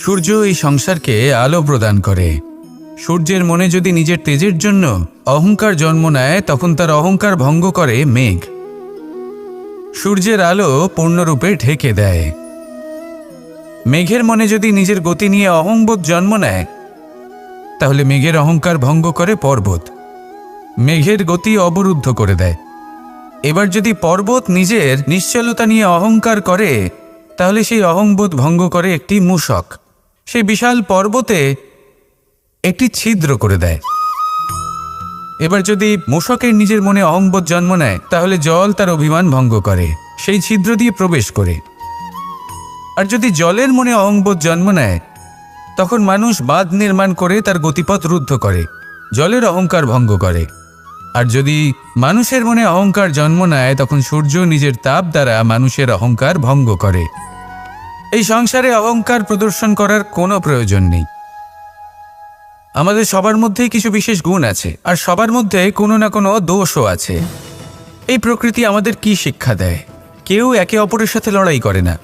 সূর্য এই সংসারকে আলো প্রদান করে। সূর্যের মনে যদি নিজের তেজের জন্য অহংকার জন্ম নেয়, তখন তার অহংকার ভঙ্গ করে মেঘ। সূর্যের আলো পূর্ণরূপে ঢেকে দেয়। মেঘের মনে যদি নিজের গতি নিয়ে অহংবোধ জন্ম নেয়, তাহলে মেঘের অহংকার ভঙ্গ করে পর্বত, মেঘের গতি অবরুদ্ধ করে দেয়। এবার যদি পর্বত নিজের নিশ্চলতা নিয়ে অহংকার করে, তাহলে সেই অহংবোধ ভঙ্গ করে একটি মূষক, সেই বিশাল পর্বতে একটি ছিদ্র করে দেয়। এবার যদি মূষকের নিজের মনে অহংবোধ জন্ম নেয়, তাহলে জল তার অভিমান ভঙ্গ করে, সেই ছিদ্র দিয়ে প্রবেশ করে। আর যদি জলের মনে অহংবোধ জন্ম নেয়, তখন মানুষ বাঁধ নির্মাণ করে তার গতিপথ রুদ্ধ করে, জলের অহংকার ভঙ্গ করে। আর যদি মানুষের মনে অহংকার জন্ম নেয়, তখন সূর্য নিজের তাপ দ্বারা মানুষের অহংকার ভঙ্গ করে। এই সংসারে অহংকার প্রদর্শন করার কোনো প্রয়োজন নেই। আমাদের সবার মধ্যেই কিছু বিশেষ গুণ আছে, আর সবার মধ্যে কোনো না কোনো দোষও আছে। এই প্রকৃতি আমাদের কি শিক্ষা দেয়? কেউ একে অপরের সাথে লড়াই করে না,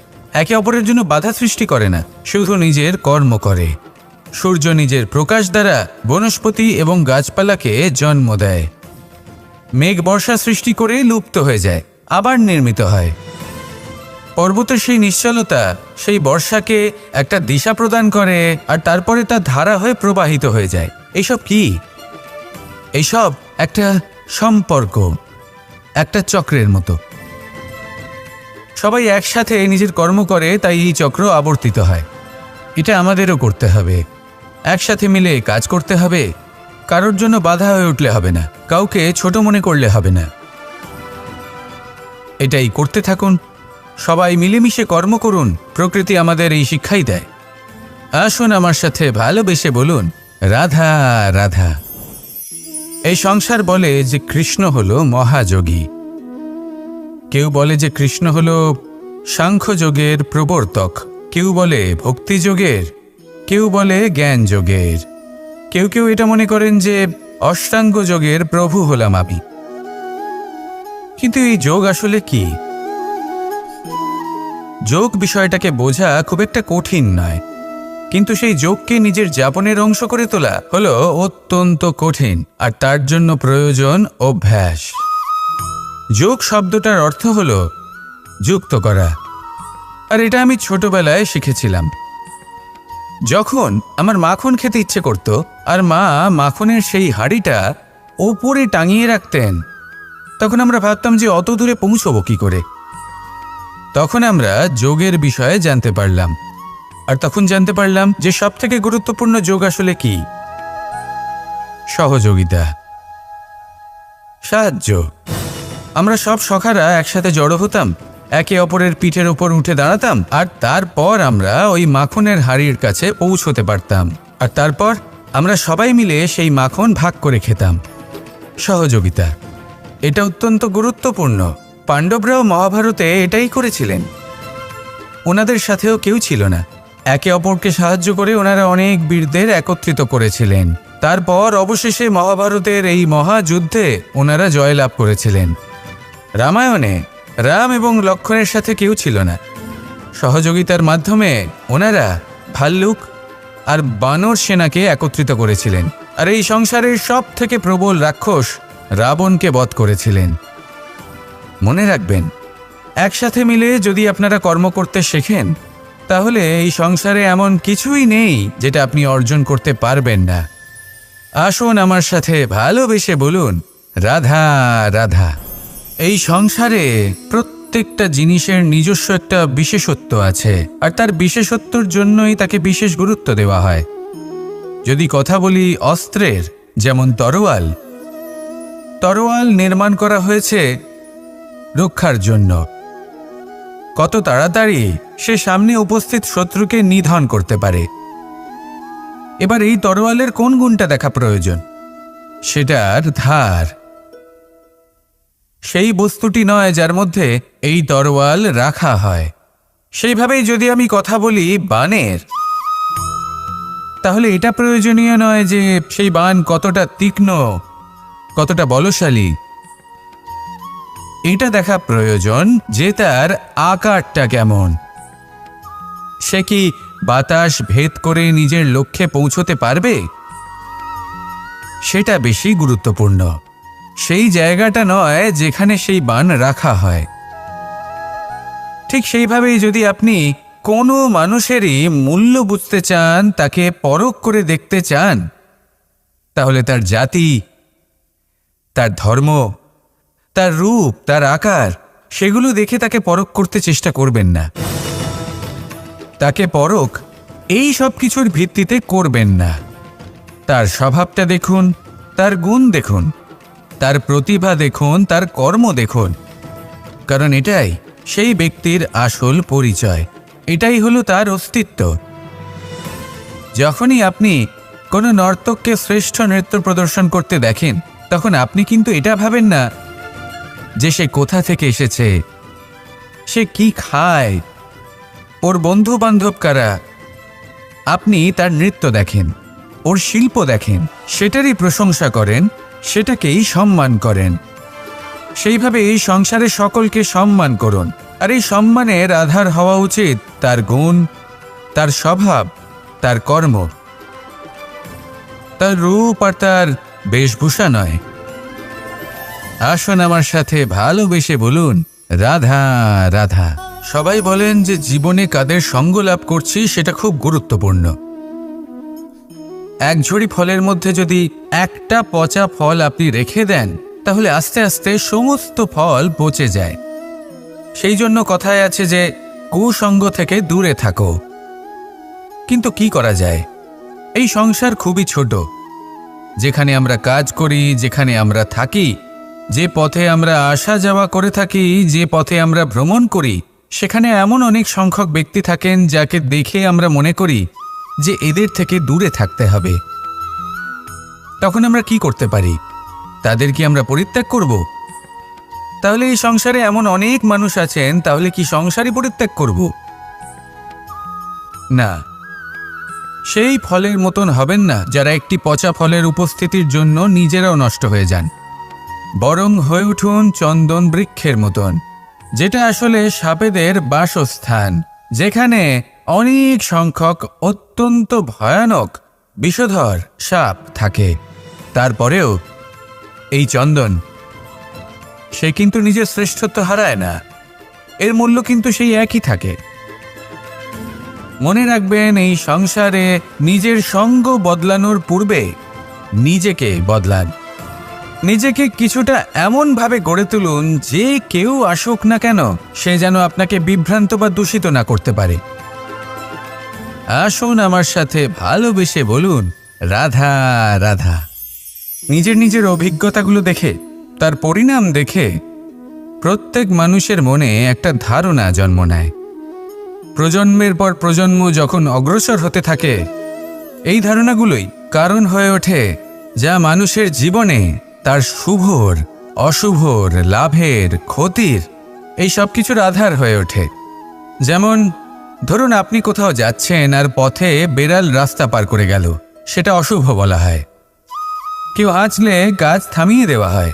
একে অপরের জন্য বাধা সৃষ্টি করে না, শুধু নিজের কর্ম করে। সূর্য নিজের প্রকাশ দ্বারা বনস্পতি এবং গাছপালাকে জন্ম দেয়। মেঘ বর্ষা সৃষ্টি করে লুপ্ত হয়ে যায়, আবার নির্মিত হয়। পর্বতের সেই নিশ্চলতা সেই বর্ষাকে একটা দিশা প্রদান করে, আর তারপরে তা ধারা হয়ে প্রবাহিত হয়ে যায়। এইসব কি? এইসব একটা সম্পর্ক, একটা চক্রের মতো। সবাই একসাথে নিজের কর্ম করে, তাই এই চক্র আবর্তিত হয়। এটা আমাদেরও করতে হবে, একসাথে মিলে কাজ করতে হবে। কারোর জন্য বাধা হয়ে উঠলে হবে না, কাউকে ছোট মনে করলে হবে না। এটাই করতে থাকুন, সবাই মিলেমিশে কর্ম করুন। প্রকৃতি আমাদের এই শিক্ষাই দেয়। আসুন আমার সাথে ভালোবেসে বলুন, রাধা রাধা। এই সংসার বলে যে কৃষ্ণ হলো মহাযোগী, কেউ বলে যে কৃষ্ণ হলো সাংখ্যযোগের প্রবর্তক, কেউ বলে ভক্তিযোগের, কেউ বলে জ্ঞান যোগের, কেউ কেউ এটা মনে করেন যে অষ্টাঙ্গ যোগের প্রভু হলাম আমি। কিন্তু এই যোগ আসলে কি? যোগ বিষয়টাকে বোঝা খুব একটা কঠিন নয়, কিন্তু সেই যোগকে নিজের যাপনের অংশ করে তোলা হলো অত্যন্ত কঠিন, আর তার জন্য প্রয়োজন অভ্যাস। যোগ শব্দটার অর্থ হলো যুক্ত করা, আর এটা আমি ছোটবেলায় শিখেছিলাম। যখন আমার মাখন খেতে ইচ্ছে করত, আর মা মাখনের সেই হাঁড়িটা ওপরে টাঙিয়ে রাখতেন, তখন আমরা ভাবতাম যে অত দূরে পৌঁছবো কি করে। তখন আমরা যোগের বিষয়ে জানতে পারলাম, আর তখন জানতে পারলাম যে সবথেকে গুরুত্বপূর্ণ যোগ আসলে কি? সহযোগিতা, সাহায্য। আমরা সব সখারা একসাথে জড়ো হতাম, একে অপরের পিঠের ওপর উঠে দাঁড়াতাম, আর তারপর আমরা ওই মাখনের হাঁড়ির কাছে পৌঁছতে পারতাম, আর তারপর আমরা সবাই মিলে সেই মাখন ভাগ করে খেতাম। সহযোগিতা, এটা অত্যন্ত গুরুত্বপূর্ণ। পাণ্ডবরাও মহাভারতে এটাই করেছিলেন। ওনাদের সাথেও কেউ ছিল না, একে অপরকে সাহায্য করে ওনারা অনেক বীরদের একত্রিত করেছিলেন। তারপর অবশেষে মহাভারতের এই মহাযুদ্ধে ওনারা জয়লাভ করেছিলেন। রামায়ণে রাম এবং লক্ষ্মণের সাথে কেউ ছিল না। সহযোগিতার মাধ্যমে ওনারা ভাল্লুক আর বানর সেনাকে একত্রিত করেছিলেন, আর এই সংসারের সব থেকে প্রবল রাক্ষস রাবণকে বধ করেছিলেন। মনে রাখবেন, একসাথে মিলে যদি আপনারা কর্ম করতে শেখেন, তাহলে এই সংসারে এমন কিছুই নেই যেটা আপনি অর্জন করতে পারবেন না। আসুন আমার সাথে ভালোবেসে বলুন, রাধা রাধা। এই সংসারে প্রত্যেকটা জিনিসের নিজস্ব একটা বিশেষত্ব আছে, আর তার বিশেষত্বর জন্যই তাকে বিশেষ গুরুত্ব দেওয়া হয়। যদি কথা বলি অস্ত্রের, যেমন তরোয়াল, তরোয়াল নির্মাণ করা হয়েছে রক্ষার জন্য। কত তাড়াতাড়ি সে সামনে উপস্থিত শত্রুকে নিধন করতে পারে। এবার এই তরোয়ালের কোন গুণটা দেখা প্রয়োজন? সেটার ধার। সেই বস্তুটি নয় যার মধ্যে এই তরোয়াল রাখা হয়। সেইভাবেই যদি আমি কথা বলি বানের, তাহলে এটা প্রয়োজনীয় নয় যে সেই বান কতটা তীক্ষ্ণ, কতটা বলশালী। এটা দেখা প্রয়োজন যে তার আকারটা কেমন। সে কি বাতাস ভেদ করে নিজের লক্ষ্যে পৌঁছতে পারবে, সেটা বেশি গুরুত্বপূর্ণ। সেই জায়গাটা নয় যেখানে সেই বাণ রাখা হয়। ঠিক সেইভাবেই যদি আপনি কোনো মানুষেরই মূল্য বুঝতে চান, তাকে পরখ করে দেখতে চান, তাহলে তার জাতি, তার ধর্ম, তার রূপ, তার আকার, সেগুলো দেখে তাকে পরখ করতে চেষ্টা করবেন না। তাকে পরখ এই সব কিছুর ভিত্তিতে করবেন না। তার স্বভাবটা দেখুন, তার গুণ দেখুন, তার প্রতিভা দেখুন, তার কর্ম দেখুন, কারণ এটাই সেই ব্যক্তির আসল পরিচয়, এটাই হলো তার অস্তিত্ব। যখনই আপনি কোনো নর্তককে শ্রেষ্ঠ নৃত্য প্রদর্শন করতে দেখেন, তখন আপনি কিন্তু এটা ভাবেন না যে সে কোথা থেকে এসেছে, সে কি খায়, ওর বন্ধু বান্ধব কারা। আপনি তার নৃত্য দেখেন, ওর শিল্প দেখেন, সেটারই প্রশংসা করেন, সেটাকেই সম্মান করেন। সেইভাবে এই সংসারে সকলকে সম্মান করুন। আর এই সম্মানের আধার হওয়া উচিত তার গুণ, তার স্বভাব, তার কর্ম, তার রূপ আর তার বেশভূষা নয়। আসুন আমার সাথে ভালোবেসে বলুন, রাধা রাধা। সবাই বলেন যে জীবনে কাদের সঙ্গ লাভ করছি সেটা খুব গুরুত্বপূর্ণ। এক ঝুড়ি ফলের মধ্যে যদি একটা পচা ফল আপনি রেখে দেন, তাহলে আস্তে আস্তে সমস্ত ফল পচে যায়। সেই জন্য কথায় আছে যে কুসঙ্গ থেকে দূরে থাকো। কিন্তু কি করা যায়? এই সংসার খুবই ছোট। যেখানে আমরা কাজ করি, যেখানে আমরা থাকি, যে পথে আমরা আসা যাওয়া করে থাকি, যে পথে আমরা ভ্রমণ করি, সেখানে এমন অনেক সংখ্যক ব্যক্তি থাকেন যাকে দেখে আমরা মনে করি যে এদের থেকে দূরে থাকতে হবে। তখন আমরা কি করতে পারি? তাদের কি আমরা পরিত্যাগ করব? তাহলে এই সংসারে এমন অনেক মানুষ আছেন, তাহলে কি সংসারই পরিত্যাগ করব? না, সেই ফলের মতন হবেন না যারা একটি পচা ফলের উপস্থিতির জন্য নিজেরাও নষ্ট হয়ে যান। বরং হয়ে উঠুন চন্দন বৃক্ষের মতন, যেটা আসলে সাপেদের বাসস্থান, যেখানে অনেক সংখ্যক অত্যন্ত ভয়ানক বিষধর সাপ থাকে। তারপরেও এই চন্দন, সে কিন্তু নিজের শ্রেষ্ঠত্ব হারায় না, এর মূল্য কিন্তু সেই একই থাকে। মনে রাখবেন, এই সংসারে নিজের সঙ্গ বদলানোর পূর্বে নিজেকে বদলান। নিজেকে কিছুটা এমনভাবে গড়ে তুলুন যে কেউ আসুক না কেন সে যেন আপনাকে বিভ্রান্ত বা দূষিত না করতে পারে। আসুন আমার সাথে ভালোবেসে বলুন, রাধা রাধা। নিজের নিজের অভিজ্ঞতাগুলো দেখে, তার পরিণাম দেখে প্রত্যেক মানুষের মনে একটা ধারণা জন্ম নেয়। প্রজন্মের পর প্রজন্ম যখন অগ্রসর হতে থাকে, এই ধারণাগুলোই কারণ হয়ে ওঠে যা মানুষের জীবনে তার শুভর, অশুভর, লাভের, ক্ষতির, এই সব কিছুর আধার হয়ে ওঠে। যেমন ধরুন, আপনি কোথাও যাচ্ছেন আর পথে বেড়াল রাস্তা পার করে গেল, সেটা অশুভ বলা হয়। কেউ হাঁচলে কাজ থামিয়ে দেওয়া হয়।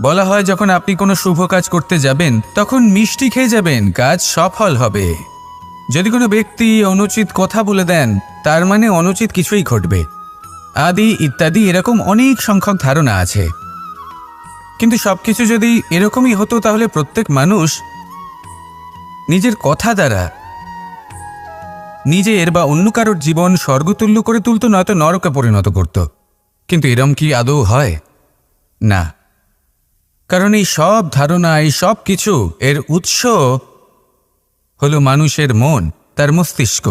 বলা হয় যখন আপনি কোনো শুভ কাজ করতে যাবেন তখন মিষ্টি খেয়ে যাবেন, কাজ সফল হবে। যদি কোনো ব্যক্তি অনুচিত কথা বলে দেন, তার মানে অনুচিত কিছুই ঘটবে, আদি ইত্যাদি। এরকম অনেক সংখ্যক ধারণা আছে। কিন্তু সবকিছু যদি এরকমই হতো, তাহলে প্রত্যেক মানুষ নিজের কথা দ্বারা নিজের বা অন্য কারোর জীবন স্বর্গতুল্য করে তুলত, নয়তো নরকে পরিণত করত। কিন্তু এরম কি আদৌ হয়? না। কারণ এই সব ধারণা, এই সব কিছু, এর উৎস হলো মানুষের মন, তার মস্তিষ্ক।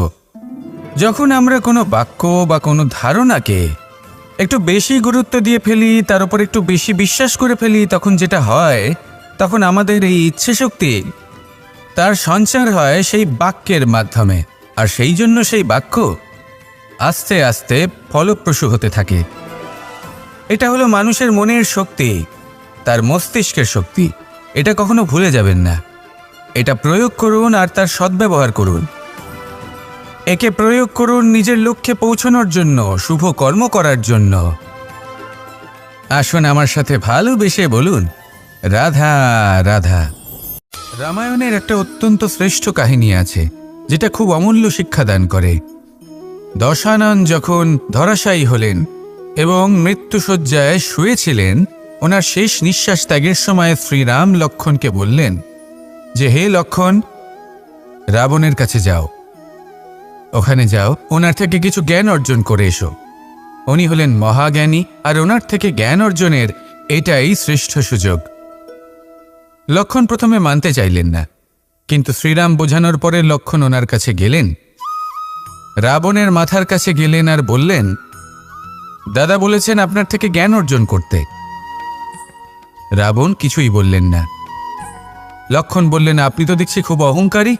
যখন আমরা কোনো বাক্য বা কোনো ধারণাকে একটু বেশি গুরুত্ব দিয়ে ফেলি, তার উপর একটু বেশি বিশ্বাস করে ফেলি, তখন যেটা হয়, তখন আমাদের এই ইচ্ছে শক্তি, তার সঞ্চার হয় সেই বাক্যের মাধ্যমে। আর সেই জন্য সেই বাক্য আস্তে আস্তে ফলপ্রসূ হতে থাকে। এটা হলো মানুষের মনের শক্তি, তার মস্তিষ্কের শক্তি। এটা কখনো ভুলে যাবেন না। এটা প্রয়োগ করুন আর তার সদ্ব্যবহার করুন। একে প্রয়োগ করুন নিজের লক্ষ্যে পৌঁছানোর জন্য, শুভ কর্ম করার জন্য। আসুন আমার সাথে ভালোবেসে বলুন, রাধা রাধা। রামায়ণের একটা অত্যন্ত শ্রেষ্ঠ কাহিনী আছে, যেটা খুব অমূল্য শিক্ষাদান করে। দশানন যখন ধরাশায়ী হলেন এবং মৃত্যুশয্যায় শুয়েছিলেন, ওনার শেষ নিঃশ্বাস ত্যাগের সময় শ্রীরাম লক্ষ্মণকে বললেন যে, হে লক্ষ্মণ, রাবণের কাছে যাও, ওখানে যাও, ওনার থেকে কিছু জ্ঞান অর্জন করে এসো। উনি হলেন মহাজ্ঞানী, আর ওনার থেকে জ্ঞান অর্জনের এটাই শ্রেষ্ঠ সুযোগ। লক্ষ্মণ প্রথমে মানতে চাইলেন না, কিন্তু শ্রীরাম বোঝানোর পরে লক্ষ্মণ ওনার কাছে গেলেন, রাবণের মাথার কাছে গেলেন আর বললেন, দাদা বলেছেন আপনার থেকে জ্ঞান অর্জন করতে। রাবণ কিছুই বললেন না। লক্ষ্মণ বললেন, আপনি তো দেখছি খুব অহংকারী,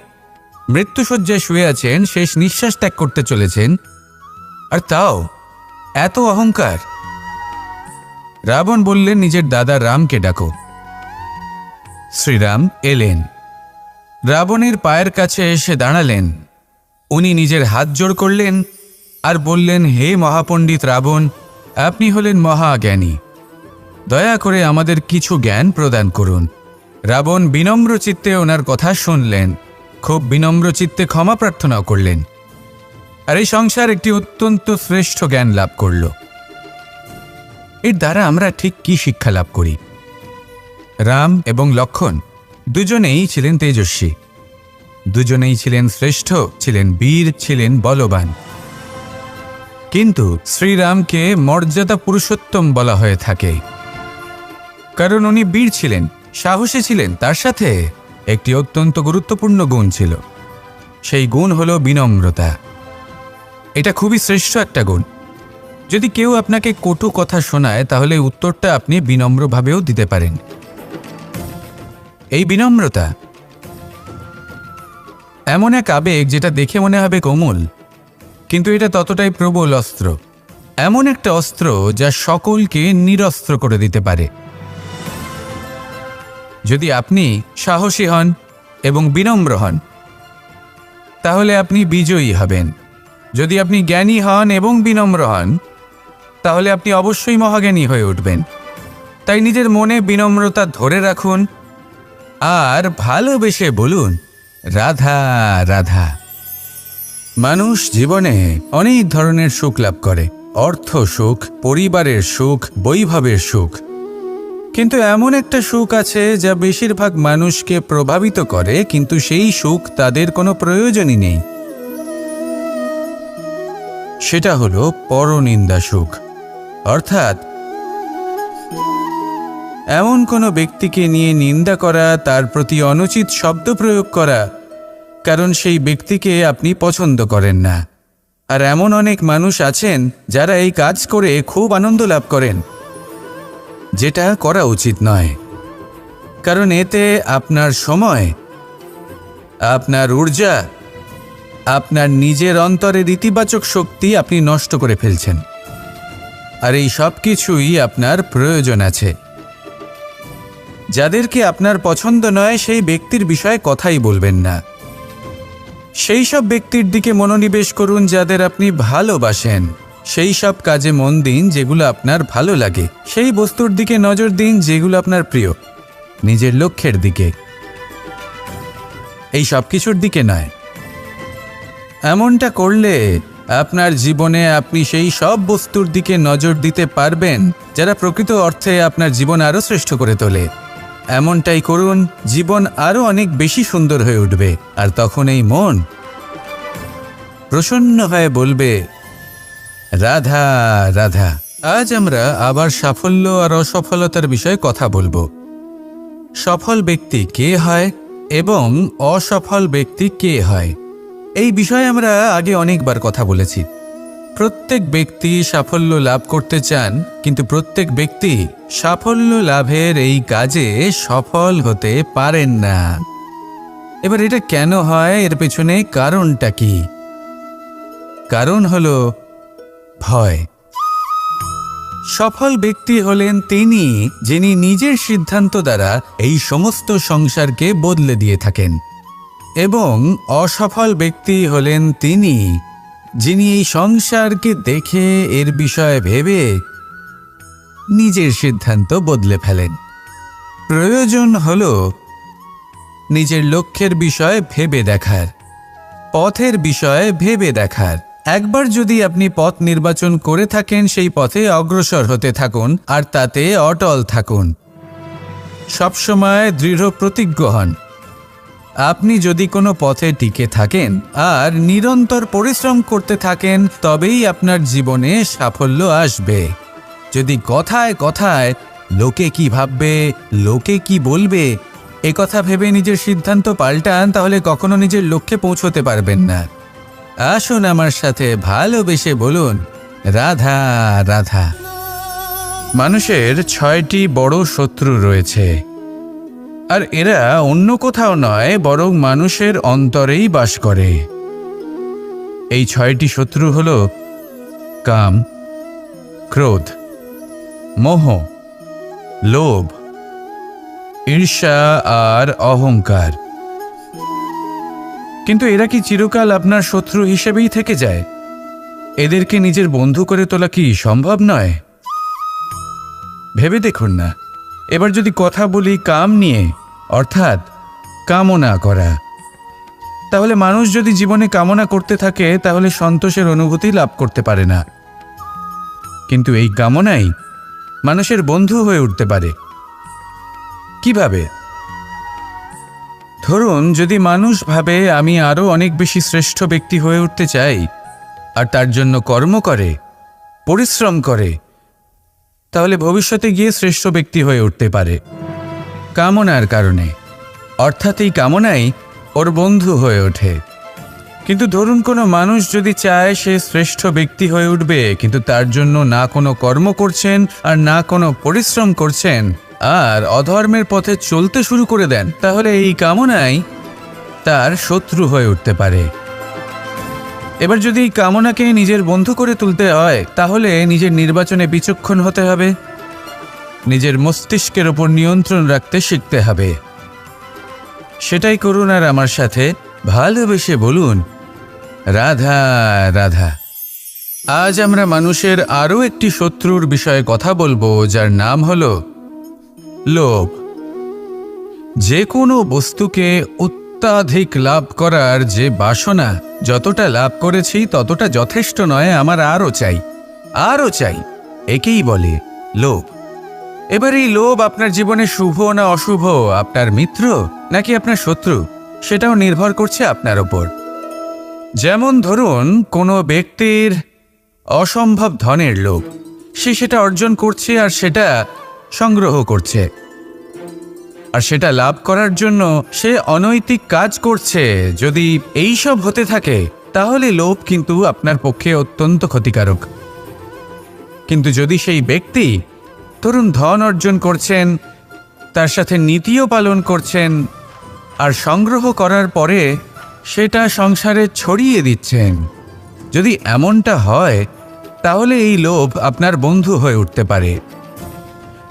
মৃত্যুশয্যায় শুয়ে আছেন, শেষ নিঃশ্বাস ত্যাগ করতে চলেছেন, আর তাও এত অহংকার। রাবণ বললেন, নিজের দাদা রামকে ডাকো। শ্রীরাম এলেন, রাবণের পায়ের কাছে এসে দাঁড়ালেন। উনি নিজের হাত জোড় করলেন আর বললেন, হে মহাপণ্ডিত রাবণ, আপনি হলেন মহাজ্ঞানী, দয়া করে আমাদের কিছু জ্ঞান প্রদান করুন। রাবণ বিনম্র চিত্তে ওনার কথা শুনলেন, খুব বিনম্র চিত্তে ক্ষমা প্রার্থনাও করলেন, আর এই সংসার একটি অত্যন্ত শ্রেষ্ঠ জ্ঞান লাভ করল। এর দ্বারা আমরা ঠিক কি শিক্ষা লাভ করি? রাম এবং লক্ষ্মণ দুজনেই ছিলেন তেজস্বী, দুজনেই ছিলেন শ্রেষ্ঠ, ছিলেন বীর, ছিলেন বলবান। কিন্তু শ্রীরামকে মর্যাদা পুরুষোত্তম বলা হয়ে থাকে, কারণ উনি বীর ছিলেন, সাহসী ছিলেন, তার সাথে একটি অত্যন্ত গুরুত্বপূর্ণ গুণ ছিল। সেই গুণ হলো বিনম্রতা। এটা খুবই শ্রেষ্ঠ একটা গুণ। যদি কেউ আপনাকে কটু কথা শোনায়, তাহলে উত্তরটা আপনি বিনম্রভাবেও দিতে পারেন। এই বিনম্রতা এমন এক আবেগ যেটা দেখে মনে হবে কোমল, কিন্তু এটা ততটাই প্রবল অস্ত্র, এমন একটা অস্ত্র যা সকলকে নিরস্ত্র করে দিতে পারে। যদি আপনি সাহসী হন এবং বিনম্র হন, তাহলে আপনি বিজয়ী হবেন। যদি আপনি জ্ঞানী হন এবং বিনম্র হন, তাহলে আপনি অবশ্যই মহাজ্ঞানী হয়ে উঠবেন। তাই নিজের মনে বিনম্রতা ধরে রাখুন আর ভালোবেসে বলুন, রাধা রাধা। মানুষ জীবনে অনেক ধরনের সুখ লাভ করে, অর্থ সুখ, পরিবারের সুখ, বৈভবের সুখ, কিন্তু এমন একটা সুখ আছে যা বেশিরভাগ মানুষকে প্রভাবিত করে, কিন্তু সেই সুখ তাদের কোনো প্রয়োজনই নেই। সেটা হলো পরনিন্দা সুখ, অর্থাৎ এমন কোনো ব্যক্তিকে নিয়ে নিন্দা করা, তার প্রতি অনুচিত শব্দ প্রয়োগ করা, কারণ সেই ব্যক্তিকে আপনি পছন্দ করেন না। আর এমন অনেক মানুষ আছেন যারা এই কাজ করে খুব আনন্দ লাভ করেন, যেটা করা উচিত নয়, কারণ এতে আপনার সময়, আপনার ঊর্জা, আপনার নিজের অন্তরের ইতিবাচক শক্তি আপনি নষ্ট করে ফেলছেন। আর এই সব কিছুই আপনার প্রয়োজন আছে। যাদেরকে আপনার পছন্দ নয়, সেই ব্যক্তির বিষয়ে কথাই বলবেন না। সেই সব ব্যক্তির দিকে মনোনিবেশ করুন যাদের আপনি ভালোবাসেন। সেই সব কাজে মন দিন যেগুলো আপনার ভালো লাগে। সেই বস্তুর দিকে নজর দিন যেগুলো আপনার প্রিয়, নিজের লক্ষ্যের দিকে, এই সব কিছুর দিকে নয়। এমনটা করলে আপনার জীবনে আপনি সেই সব বস্তুর দিকে নজর দিতে পারবেন যারা প্রকৃত অর্থে আপনার জীবন আরও শ্রেষ্ঠ করে তোলে। এমনটাই করুন, জীবন আরও অনেক বেশি সুন্দর হয়ে উঠবে। আর তখন এই মন প্রসন্ন হয়ে বলবে, রাধা রাধা। আজ আমরা আবার সাফল্য আর অসফলতার বিষয়ে কথা বলবো। সফল ব্যক্তি কে হয় এবং অসফল ব্যক্তি কে হয়, এই বিষয়ে আমরা আগে অনেকবার কথা বলেছি। প্রত্যেক ব্যক্তি সাফল্য লাভ করতে চান, কিন্তু প্রত্যেক ব্যক্তি সাফল্য লাভের এই কাজে সফল হতে পারেন না। এবার এটা কেন হয়, এর পেছনে কারণটা কি? কারণ হলো ভয়। সফল ব্যক্তি হলেন তিনি যিনি নিজের সিদ্ধান্ত দ্বারা এই সমস্ত সংসারকে বদলে দিয়ে থাকেন, এবং অসফল ব্যক্তি হলেন তিনি যিনি এই সংসারকে দেখে এর বিষয়ে ভেবে নিজের সিদ্ধান্ত বদলে ফেলেন। প্রয়োজন হলো নিজের লক্ষ্যের বিষয়ে ভেবে দেখার, পথের বিষয়ে ভেবে দেখার। একবার যদি আপনি পথ নির্বাচন করে থাকেন, সেই পথে অগ্রসর হতে থাকুন আর তাতে অটল থাকুন। সবসময় দৃঢ় প্রতিজ্ঞ হন। আপনি যদি কোনো পথে টিকে থাকেন আর নিরন্তর পরিশ্রম করতে থাকেন, তবেই আপনার জীবনে সাফল্য আসবে। যদি কথায় কথায় লোকে কি ভাববে, লোকে কি বলবে, কথা ভেবে নিজের সিদ্ধান্ত পাল্টান, তাহলে কখনো নিজের লক্ষ্যে পৌঁছতে পারবেন না। আসুন আমার সাথে ভালোবেসে বলুন, রাধা রাধা। মানুষের 6টি বড় শত্রু রয়েছে, আর এরা অন্য কোথাও নয়, বরং মানুষের অন্তরেই বাস করে। এই 6টি শত্রু হল কাম, ক্রোধ, মোহ, লোভ, ঈর্ষা আর অহংকার। কিন্তু এরা কি চিরকাল আপনার শত্রু হিসেবেই থেকে যায়? এদেরকে নিজের বন্ধু করে তোলা কি সম্ভব নয়? ভেবে দেখুন না। এবার যদি কথা বলি কাম নিয়ে, অর্থাৎ কামনা করা, তাহলে মানুষ যদি জীবনে কামনা করতে থাকে, তাহলে সন্তোষের অনুভূতি লাভ করতে পারে না। কিন্তু এই কামনাই মানুষের বন্ধু হয়ে উঠতে পারে। কিভাবে? ধরুন, যদি মানুষ ভাবে আমি আরও অনেক বেশি শ্রেষ্ঠ ব্যক্তি হয়ে উঠতে চাই, আর তার জন্য কর্ম করে, পরিশ্রম করে, তাহলে ভবিষ্যতে গিয়ে শ্রেষ্ঠ ব্যক্তি হয়ে উঠতে পারে কামনার কারণে। অর্থাৎ এই কামনাই ওর বন্ধু হয়ে ওঠে। কিন্তু ধরুন, কোনো মানুষ যদি চায় সে শ্রেষ্ঠ ব্যক্তি হয়ে উঠবে, কিন্তু তার জন্য না কোনো কর্ম করছেন আর না কোনো পরিশ্রম করছেন, আর অধর্মের পথে চলতে শুরু করে দেন, তাহলে এই কামনাই তার শত্রু হয়ে উঠতে পারে। এবার যদি এই কামনাকে নিজের বন্ধু করে তুলতে হয়, তাহলে নিজের নির্বাচনে বিচক্ষণ হতে হবে, নিজের মস্তিষ্কের ওপর নিয়ন্ত্রণ রাখতে শিখতে হবে। সেটাই করুন আর আমার সাথে ভালোবেসে বলুন, রাধা রাধা। আজ আমরা মানুষের আরও একটি শত্রুর বিষয়ে কথা বলবো, যার নাম হলো লোভ। যে কোনো বস্তুকে অত্যাধিক লাভ করার যে বাসনা, যতটা লাভ করেছি ততটা যথেষ্ট নয়, আমার আরও চাই, আরও চাই, একেই বলে লোভ। এবার এই লোভ আপনার জীবনে শুভ না অশুভ, আপনার মিত্র নাকি আপনার শত্রু, সেটাও নির্ভর করছে আপনার ওপর। যেমন ধরুন, কোনো ব্যক্তির অসম্ভব ধনের লোভ, সে সেটা অর্জন করছে আর সেটা সংগ্রহ করছে, আর সেটা লাভ করার জন্য সে অনৈতিক কাজ করছে। যদি এই সব হতে থাকে, তাহলে লোভ কিন্তু আপনার পক্ষে অত্যন্ত ক্ষতিকারক। কিন্তু যদি সেই ব্যক্তি ধরুন ধন অর্জন করছেন, তার সাথে নীতিও পালন করছেন, আর সংগ্রহ করার পরে সেটা সংসারে ছড়িয়ে দিচ্ছেন, যদি এমনটা হয়, তাহলে এই লোভ আপনার বন্ধু হয়ে উঠতে পারে।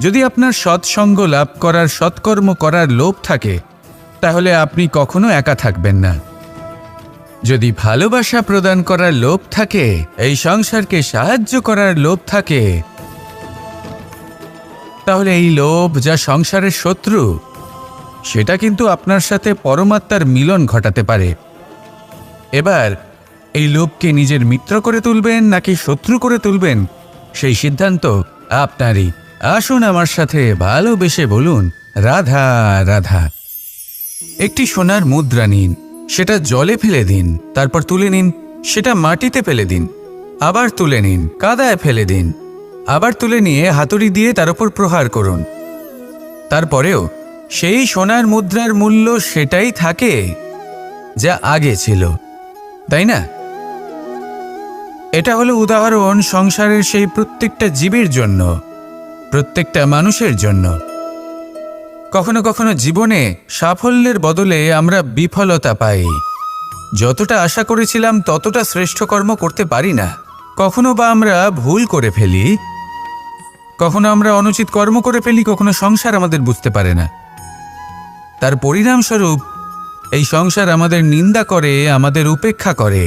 যদি আপনার সৎসঙ্গ লাভ করার, সৎকর্ম করার লোভ থাকে, তাহলে আপনি কখনো একা থাকবেন না। যদি ভালোবাসা প্রদান করার লোভ থাকে, এই সংসারকে সাহায্য করার লোভ থাকে, তাহলে এই লোভ, যা সংসারের শত্রু, সেটা কিন্তু আপনার সাথে পরমাত্মার মিলন ঘটাতে পারে। এবার এই লোভকে নিজের মিত্র করে তুলবেন নাকি শত্রু করে তুলবেন, সেই সিদ্ধান্ত আপনারই। আসুন আমার সাথে ভালোবেসে বলুন, রাধা রাধা। একটি সোনার মুদ্রা নিন, সেটা জলে ফেলে দিন, তারপর তুলে নিন, সেটা মাটিতে ফেলে দিন, আবার তুলে নিন, কাদায় ফেলে দিন, আবার তুলে নিয়ে হাতুড়ি দিয়ে তার উপর প্রহার করুন। তারপরেও সেই সোনার মুদ্রার মূল্য সেটাই থাকে যা আগে ছিল, তাই না? এটা হলো উদাহরণ সংসারের সেই প্রত্যেকটা জীবের জন্য, প্রত্যেকটা মানুষের জন্য। কখনো কখনো জীবনে সাফল্যের বদলে আমরা বিফলতা পাই। যতটা আশা করেছিলাম ততটা শ্রেষ্ঠ কর্ম করতে পারি না। কখনো বা আমরা ভুল করে ফেলি, কখনো আমরা অনুচিত কর্ম করে ফেলি, কখনো সংসার আমাদের বুঝতে পারে না। তার পরিণামস্বরূপ এই সংসার আমাদের নিন্দা করে, আমাদের উপেক্ষা করে,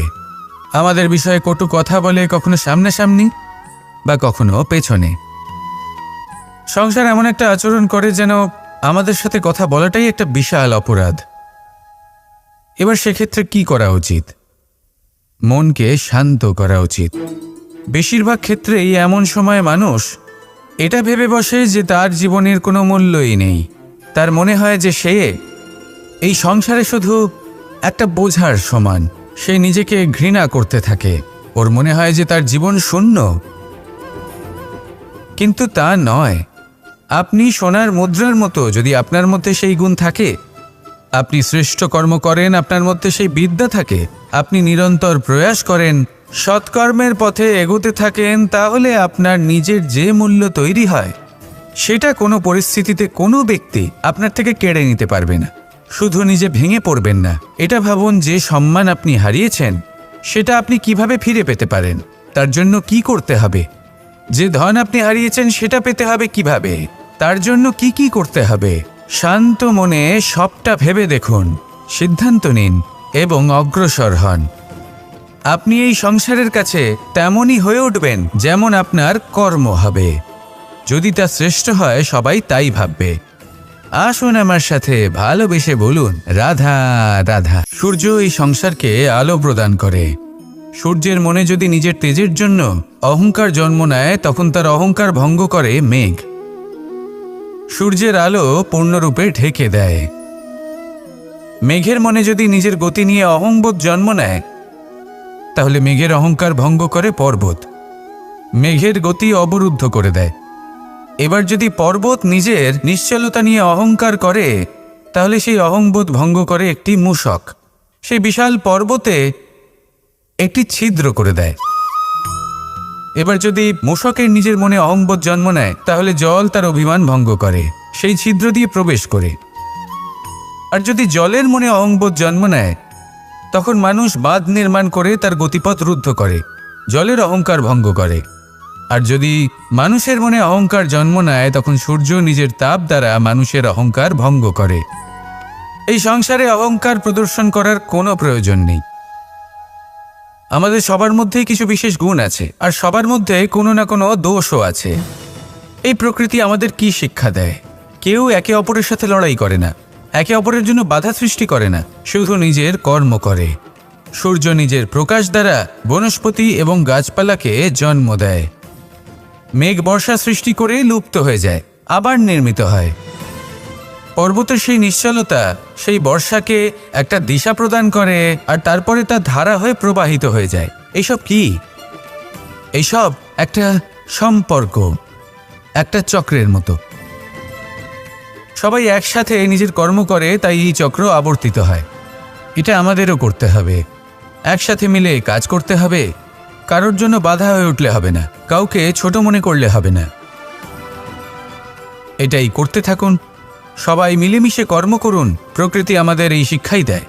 আমাদের বিষয়ে কটু কথা বলে, কখনো সামনাসামনি বা কখনো পেছনে। সংসার এমন একটা আচরণ করে যেন আমাদের সাথে কথা বলাটাই একটা বিশাল অপরাধ। এবার সেক্ষেত্রে কি করা উচিত? মনকে শান্ত করা উচিত। বেশিরভাগ ক্ষেত্রেই এমন সময় মানুষ এটা ভেবে বসে যে তার জীবনের কোনো মূল্যই নেই। তার মনে হয় যে সে এই সংসারে শুধু একটা বোঝার সমান। সে নিজেকে ঘৃণা করতে থাকে। ওর মনে হয় যে তার জীবন শূন্য। কিন্তু তা নয়। আপনি সোনার মুদ্রার মতো। যদি আপনার মধ্যে সেই গুণ থাকে, আপনি শ্রেষ্ঠ কর্ম করেন, আপনার মধ্যে সেই বিদ্যা থাকে, আপনি নিরন্তর প্রয়াস করেন, সৎকর্মের পথে এগোতে থাকেন, তাহলে আপনার নিজের যে মূল্য তৈরি হয় সেটা কোনো পরিস্থিতিতে কোনো ব্যক্তি আপনার থেকে কেড়ে নিতে পারবে না। শুধু নিজে ভেঙে পড়বেন না। এটা ভাবুন, যে সম্মান আপনি হারিয়েছেন সেটা আপনি কিভাবে ফিরে পেতে পারেন। তার জন্য কি করতে হবে? যে ধন আপনি হারিয়েছেন সেটা পেতে হবে কিভাবে? তার জন্য কি কি করতে হবে? শান্ত মনে সবটা ভেবে দেখুন, সিদ্ধান্ত নিন এবং অগ্রসর হন। আপনি এই সংসারের কাছে তেমনই হয়ে উঠবেন যেমন আপনার কর্ম হবে। যদি তা শ্রেষ্ঠ হয়, সবাই তাই ভাববে। আসুন আমার সাথে ভালোবেসে বলুন, রাধা রাধা। সূর্য এই সংসারকে আলো প্রদান করে। সূর্যের মনে যদি নিজের তেজের জন্য অহংকার জন্ম নেয়, তখন তার অহংকার ভঙ্গ করে মেঘ। সূর্যের আলো পূর্ণরূপে ঢেকে দেয়। মেঘের মনে যদি নিজের গতি নিয়ে অহংবোধ জন্ম নেয়, তাহলে মেঘের অহংকার ভঙ্গ করে পর্বত। মেঘের গতি অবরুদ্ধ করে দেয়। এবার যদি পর্বত নিজের নিশ্চলতা নিয়ে অহংকার করে, তাহলে সেই অহংবোধ ভঙ্গ করে একটি মূষক। সেই বিশাল পর্বতে একটি ছিদ্র করে দেয়। এবার যদি মূষকের নিজের মনে অহংবোধ জন্ম নেয়, তাহলে জল তার অভিমান ভঙ্গ করে, সেই ছিদ্র দিয়ে প্রবেশ করে। আর যদি জলের মনে অহংবোধ জন্ম নেয়, তখন মানুষ বাঁধ নির্মাণ করে তার গতিপথ রুদ্ধ করে, জলের অহংকার ভঙ্গ করে। আর যদি মানুষের মনে অহংকার জন্ম নেয়, তখন সূর্য নিজের তাপ দ্বারা মানুষের অহংকার ভঙ্গ করে। এই সংসারে অহংকার প্রদর্শন করার কোনো প্রয়োজন নেই। আমাদের সবার মধ্যেই কিছু বিশেষ গুণ আছে, আর সবার মধ্যে কোনো না কোনো দোষও আছে। এই প্রকৃতি আমাদের কি শিক্ষা দেয়? কেউ একে অপরের সাথে লড়াই করে না, একে অপরের জন্য বাধা সৃষ্টি করে না, শুধু নিজের কর্ম করে। সূর্য নিজের প্রকাশ দ্বারা বনস্পতি এবং গাছপালাকে জন্ম দেয়। মেঘ বর্ষা সৃষ্টি করে লুপ্ত হয়ে যায়, আবার নির্মিত হয়। পর্বতের সেই নিশ্চলতা সেই বর্ষাকে একটা দিশা প্রদান করে, আর তারপরে তা ধারা হয়ে প্রবাহিত হয়ে যায়। এইসব কি? এইসব একটা সম্পর্ক, একটা চক্রের মতো। সবাই একসাথে নিজের কর্ম করে, তাই এই চক্র আবর্তিত হয়। এটা আমাদেরও করতে হবে। একসাথে মিলে কাজ করতে হবে। কারোর জন্য বাধা হয়ে উঠলে হবে না, কাউকে ছোট মনে করলে হবে না। এটাই করতে থাকুন। সবাই মিলেমিশে কর্ম করুন। প্রকৃতি আমাদের এই শিক্ষাই দেয়।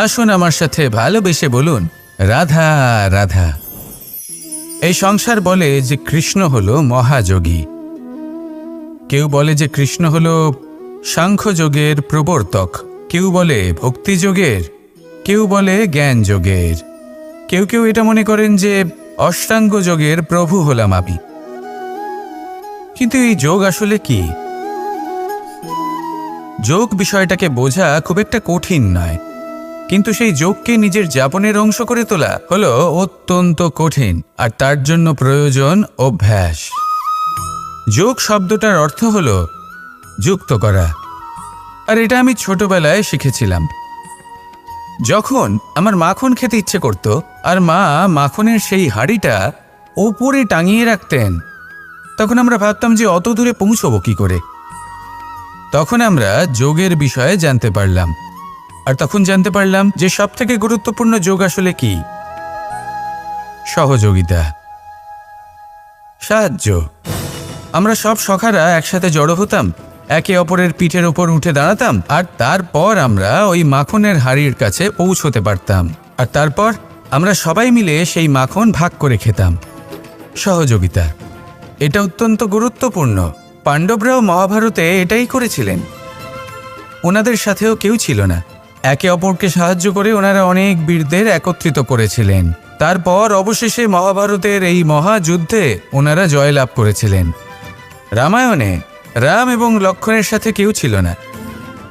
আসুন আমার সাথে ভালোবেসে বলুন, রাধা রাধা। এই সংসার বলে যে কৃষ্ণ হলো মহাযোগী। কেউ বলে যে কৃষ্ণ হলো সাংখ্যযোগের প্রবর্তক, কেউ বলে ভক্তিযোগের, কেউ বলে জ্ঞান যোগের, কেউ কেউ এটা মনে করেন যে অষ্টাঙ্গ যোগের প্রভু হলাম আমি। কিন্তু এই যোগ আসলে কি? যোগ বিষয়টাকে বোঝা খুব একটা কঠিন নয়, কিন্তু সেই যোগকে নিজের যাপনের অংশ করে তোলা হলো অত্যন্ত কঠিন, আর তার জন্য প্রয়োজন অভ্যাস। যোগ শব্দটার অর্থ হলো যুক্ত করা, আর এটা আমি ছোটবেলায় শিখেছিলাম। যখন আমার মাখন খেতে ইচ্ছে করত, আর মা মাখনের সেই হাঁড়িটা ওপরে টাঙিয়ে রাখতেন, তখন আমরা ভাবতাম যে অত দূরে পৌঁছবো কি করে। তখন আমরা যোগের বিষয়ে জানতে পারলাম, আর তখন জানতে পারলাম যে সবথেকে গুরুত্বপূর্ণ যোগ আসলে কি? সহযোগিতা, সাহায্য। আমরা সব সখারা একসাথে জড়ো হতাম, একে অপরের পিঠের ওপর উঠে দাঁড়াতাম, আর তারপর আমরা ওই মাখনের হাঁড়ির কাছে পৌঁছতে পারতাম, আর তারপর আমরা সবাই মিলে সেই মাখন ভাগ করে খেতাম। সহযোগিতা, এটা অত্যন্ত গুরুত্বপূর্ণ। পাণ্ডবরাও মহাভারতে এটাই করেছিলেন। ওনাদের সাথেও কেউ ছিল না। একে অপরকে সাহায্য করে ওনারা অনেক বীরদের একত্রিত করেছিলেন। তারপর অবশেষে মহাভারতের এই মহাযুদ্ধে ওনারা জয়লাভ করেছিলেন। রামায়ণে রাম এবং লক্ষ্মণের সাথে কেউ ছিল না।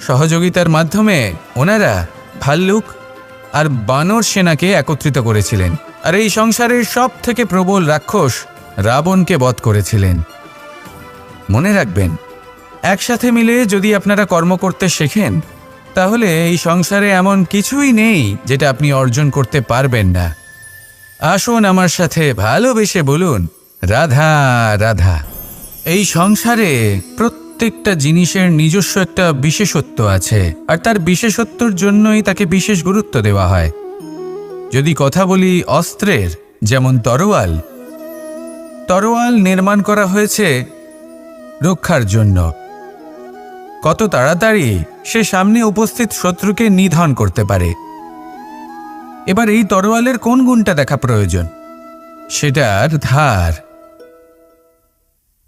সহযোগিতার মাধ্যমে ওনারা ভাল্লুক, আর বানর সেনাকে একত্রিত করেছিলেন, আর এই সংসারের সব থেকে প্রবল রাক্ষস রাবণকে বধ করেছিলেন। মনে রাখবেন, একসাথে মিলে যদি আপনারা কর্ম করতে শেখেন, তাহলে এই সংসারে এমন কিছুই নেই যেটা আপনি অর্জন করতে পারবেন না। আসুন আমার সাথে ভালোবেসে বলুন, রাধা রাধা। এই সংসারে প্রত্যেকটা জিনিসের নিজস্ব একটা বিশেষত্ব আছে, আর তার বিশেষত্বর জন্যই তাকে বিশেষ গুরুত্ব দেওয়া হয়। যদি কথা বলি অস্ত্রের, যেমন তরোয়াল। তরোয়াল নির্মাণ করা হয়েছে রক্ষার জন্য। কত তাড়াতাড়ি সে সামনে উপস্থিত শত্রুকে নিধন করতে পারে। এবার এই তরোয়ালের কোন গুণটা দেখা প্রয়োজন? সেটার ধার।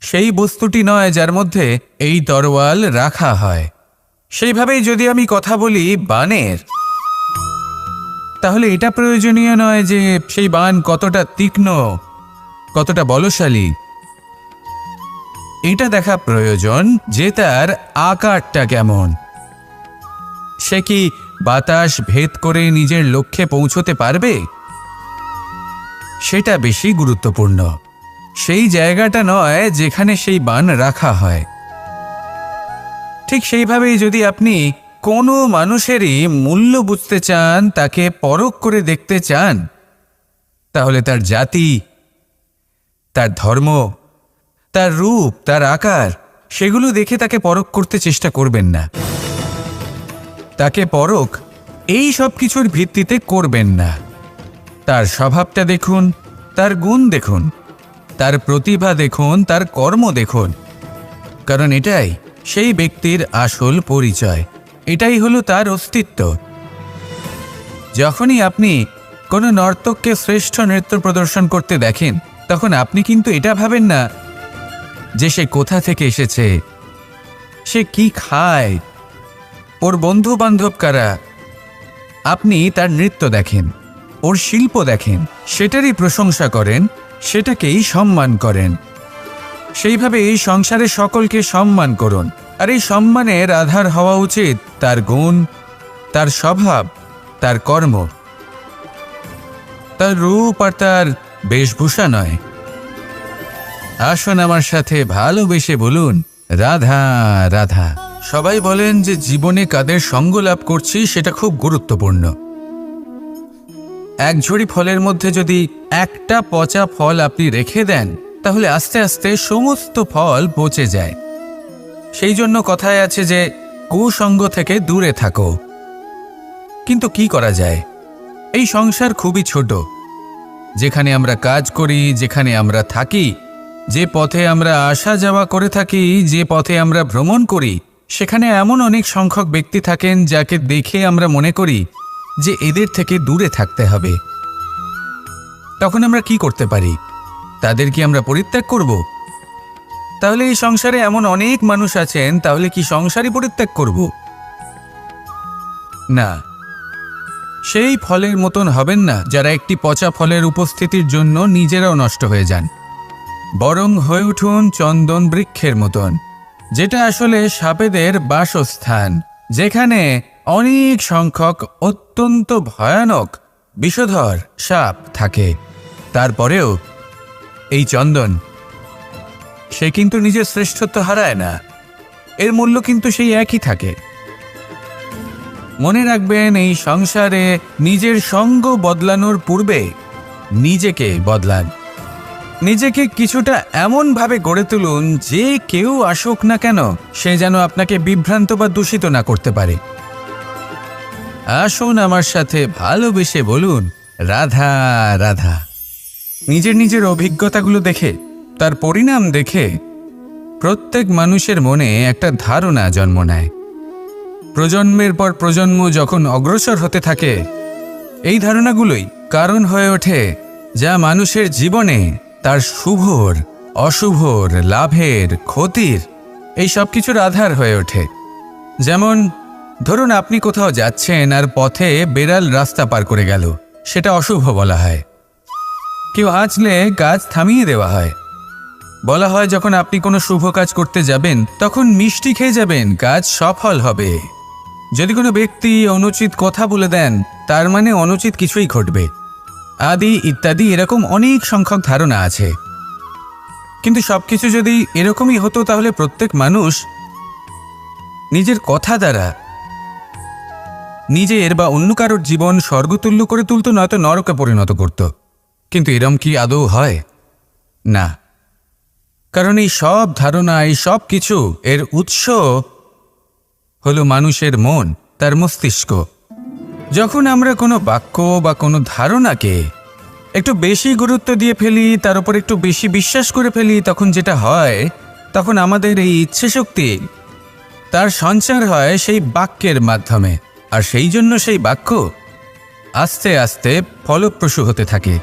সেই বস্তুটি নয় যার মধ্যে এই তরোয়াল রাখা হয়। সেইভাবেই যদি আমি কথা বলি বাণের, তাহলে এটা প্রয়োজনীয় নয় যে সেই বাণ কতটা তীক্ষ্ণ, কতটা বলশালী। এটা দেখা প্রয়োজন যে তার আকারটা কেমন। সে কি বাতাস ভেদ করে নিজের লক্ষ্যে পৌঁছতে পারবে? সেটা বেশি গুরুত্বপূর্ণ, সেই জায়গাটা নয় যেখানে সেই বাণ রাখা হয়। ঠিক সেইভাবেই যদি আপনি কোনো মানুষেরই মূল্য বুঝতে চান, তাকে পরখ করে দেখতে চান, তাহলে তার জাতি, তার ধর্ম, তার রূপ, তার আকার, সেগুলো দেখে তাকে পরখ করতে চেষ্টা করবেন না। তাকে পরখ এই সব কিছুর ভিত্তিতে করবেন না। তার স্বভাবটা দেখুন, তার গুণ দেখুন, তার প্রতিভা দেখুন, তার কর্ম দেখুন, কারণ এটাই সেই ব্যক্তির আসল পরিচয়, এটাই হলো তার অস্তিত্ব। যখনই আপনি কোনো নর্তককে শ্রেষ্ঠ নৃত্য প্রদর্শন করতে দেখেন, তখন আপনি কিন্তু এটা ভাবেন না যে সে কোথা থেকে এসেছে, সে কি খায়, ওর বন্ধু বান্ধব কারা। আপনি তার নৃত্য দেখেন, ওর শিল্প দেখেন, সেটারই প্রশংসা করেন, সেটাকেই সম্মান করেন। সেইভাবে এই সংসারে সকলকে সম্মান করুন, আর এই সম্মানের আধার হওয়া উচিত তার গুণ, তার স্বভাব, তার কর্ম, তার রূপ আর তার বেশভূষা নয়। আসুন আমার সাথে ভালোবেসে বলুন, রাধা রাধা। সবাই বলেন যে জীবনে কাদের সঙ্গ লাভ করছি সেটা খুব গুরুত্বপূর্ণ। এক ঝুড়ি ফলের মধ্যে যদি একটা পচা ফল আপনি রেখে দেন, তাহলে আস্তে আস্তে সমস্ত ফল পচে যায়। সেই জন্য কথায় আছে যে কুসঙ্গ থেকে দূরে থাকো। কিন্তু কি করা যায়? এই সংসার খুবই ছোট। যেখানে আমরা কাজ করি, যেখানে আমরা থাকি, যে পথে আমরা আসা যাওয়া করে থাকি, যে পথে আমরা ভ্রমণ করি, সেখানে এমন অনেক সংখ্যক ব্যক্তি থাকেন যাকে দেখে আমরা মনে করি যে এদের থেকে দূরে থাকতে হবে। তখন আমরা কি করতে পারি? তাদের কি আমরা পরিত্যাগ করব? তাহলে এই সংসারে এমন অনেক মানুষ আছেন, তাহলে কি সংসারই পরিত্যাগ করব? না, সেই ফলের মতন হবেন না যারা একটি পচা ফলের উপস্থিতির জন্য নিজেরাও নষ্ট হয়ে যান। বরং হয়ে উঠুন চন্দন বৃক্ষের মতন, যেটা আসলে সাপেদের বাসস্থান, যেখানে অনেক সংখ্যক অত্যন্ত ভয়ানক বিষধর সাপ থাকে। তারপরেও এই চন্দন, সে কিন্তু নিজের শ্রেষ্ঠত্ব হারায় না, এর মূল্য কিন্তু সেই একই থাকে। মনে রাখবেন, এই সংসারে নিজের সঙ্গ বদলানোর পূর্বে নিজেকে বদলান। নিজেকে কিছুটা এমনভাবে গড়ে তুলুন যে কেউ আসুক না কেন, সে যেন আপনাকে বিভ্রান্ত বা দূষিত না করতে পারে। আসুন আমার সাথে ভালোবেসে বলুন, রাধা রাধা। নিজের নিজের অভিজ্ঞতাগুলো দেখে, তার পরিণাম দেখে প্রত্যেক মানুষের মনে একটা ধারণা জন্ম নেয়। প্রজন্মের পর প্রজন্ম যখন অগ্রসর হতে থাকে, এই ধারণাগুলোই কারণ হয়ে ওঠে যা মানুষের জীবনে তার শুভর, অশুভর, লাভের, ক্ষতির এই সব কিছুর আধার হয়ে ওঠে। যেমন ধরুন, আপনি কোথাও যাচ্ছেন আর পথে বেড়াল রাস্তা পার করে গেল, সেটা অশুভ বলা হয়। কেউ হাঁচলে কাজ থামিয়ে দেওয়া হয়। বলা হয় যখন আপনি কোনো শুভ কাজ করতে যাবেন, তখন মিষ্টি খেয়ে যাবেন, কাজ সফল হবে। যদি কোনো ব্যক্তি অনুচিত কথা বলে দেন, তার মানে অনুচিত কিছুই ঘটবে, আদি ইত্যাদি এরকম অনেক সংখ্যক ধারণা আছে। কিন্তু সবকিছু যদি এরকমই হতো, তাহলে প্রত্যেক মানুষ নিজের কথা দ্বারা নিজের বা অন্য কারোর জীবন স্বর্গতুল্য করে তুলত, নয়তো নরকে পরিণত করত। কিন্তু এরম কি আদৌ হয়? না। কারণ এই সব ধারণা, এই সব কিছু এর উৎস হলো মানুষের মন, তার মস্তিষ্ক। যখন আমরা কোনো বাক্য বা কোনো ধারণাকে একটু বেশি গুরুত্ব দিয়ে ফেলি, তার উপর একটু বেশি বিশ্বাস করে ফেলি, তখন যেটা হয়, তখন আমাদের এই ইচ্ছে শক্তি তার সঞ্চার হয় সেই বাক্যের মাধ্যমে, আর সেই জন্য সেই বাক্য আস্তে আস্তে ফলপ্রসূ হতে থাকে।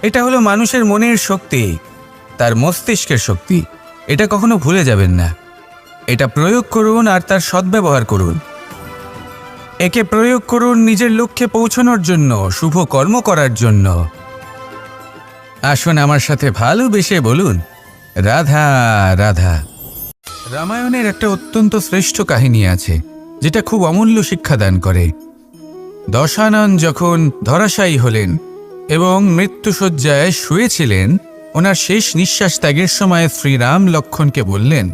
এটা হলো মানুষের মনের শক্তি, তার মস্তিষ্কের শক্তি। এটা কখনো ভুলে যাবেন না। এটা প্রয়োগ করুন আর তার সদ্ব্যবহার করুন। একে প্রয়োগ করুন নিজের লক্ষ্যে পৌঁছানোর জন্য, শুভ কর্ম করার জন্য। আসুন আমার সাথে ভালোবেসে বলুন, রাধা রাধা। রামায়ণের একটা অত্যন্ত শ্রেষ্ঠ কাহিনী আছে, যেটা খুব অমূল্য শিক্ষাদান করে। দশানন যখন ধরাশায়ী হলেন এবং মৃত্যুশয্যায় শুয়েছিলেন, ওনার শেষ নিঃশ্বাস ত্যাগের সময় শ্রীরাম লক্ষ্মণকে বললেন